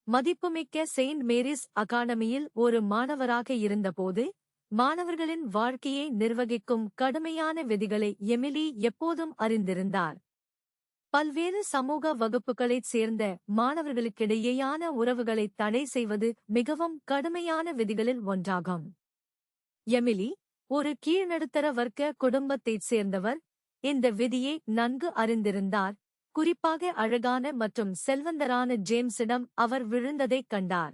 மதிப்புமிக்க Saint Mary's அகாடமியில் ஒரு மாணவராக இருந்தபோது மாணவர்களின் வாழ்க்கையை நிர்வகிக்கும் கடுமையான விதிகளை எமிலி எப்போதும் அறிந்திருந்தார். பல்வேறு சமூக வகுப்புகளைச் சேர்ந்த மாணவர்களுக்கிடையேயான உறவுகளை தடை செய்வது மிகவும் கடுமையான விதிகளில் ஒன்றாகும். எமிலி ஒரு கீழ்நடுத்தர வர்க்க குடும்பத்தைச் சேர்ந்தவர். இந்த விதியை நன்கு அறிந்திருந்தார். குறிப்பாக அழகான மற்றும் செல்வந்தரான ஜேம்ஸிடம் அவர் விழுந்ததைக் கண்டார்.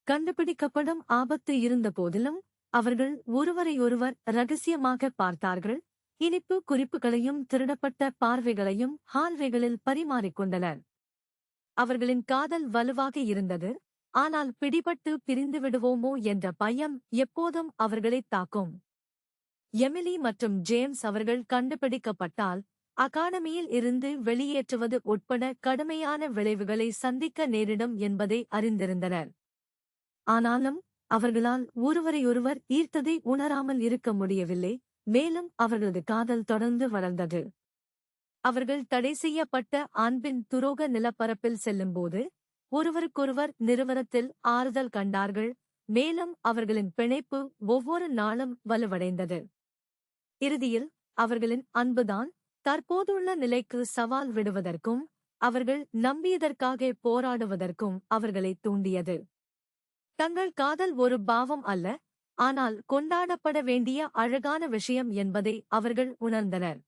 கண்டுபிடிக்கப்படும் ஆபத்து இருந்தபோதிலும் அவர்கள் ஒருவரையொருவர் ரகசியமாக பார்த்தார்கள். இனிப்பு குறிப்புகளையும் திருடப்பட்ட பார்வைகளையும் ஹால்வேகளில் பரிமாறிக்கொண்டனர். அவர்களின் காதல் வலுவாக இருந்தது. ஆனால் பிடிபட்டு பிரிந்துவிடுவோமோ என்ற பயம் எப்போதும் அவர்களைத் தாக்கும். எமிலி மற்றும் ஜேம்ஸ் அவர்கள் கண்டுபிடிக்கப்பட்டால் அகாடமியில் இருந்து வெளியேற்றுவது உட்பட கடுமையான விளைவுகளை சந்திக்க நேரிடும் என்பதை அறிந்திருந்தனர். ஆனாலும் அவர்களால் ஒருவரையொருவர் ஈர்த்ததை உணராமல் இருக்க முடியவில்லை. மேலும் அவர்களது காதல் தொடர்ந்து வளர்ந்தது. அவர்கள் தடை செய்யப்பட்ட அன்பின் துரோக நிலப்பரப்பில் செல்லும்போது ஒருவருக்கொருவர் நிறுவனத்தில் ஆறுதல் கண்டார்கள். மேலும் அவர்களின் பிணைப்பு ஒவ்வொரு நாளும் வலுவடைந்தது. இறுதியில் அவர்களின் அன்புதான் தற்போதுள்ள நிலைக்கு சவால் விடுவதற்கும் அவர்கள் நம்பியதற்காக போராடுவதற்கும் அவர்களை தூண்டியது. தங்கள் காதல் ஒரு பாவம் அல்ல, ஆனால் கொண்டாடப்பட வேண்டிய அழகான விஷயம் என்பதை அவர்கள் உணர்ந்தனர்.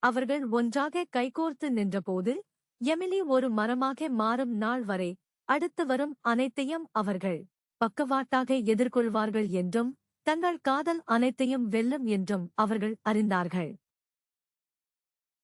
அவர்கள் ஒன்றாக கைகோர்த்து நின்றபோது எமிலி ஒரு மரமாக மாறும் நாள் வரை அடுத்து வரும் அனைத்தையும் அவர்கள் பக்கவாட்டாக எதிர்கொள்வார்கள் என்றும் தங்கள் காதல் அனைத்தையும் வெல்லும் என்றும் அவர்கள் அறிந்தார்கள்.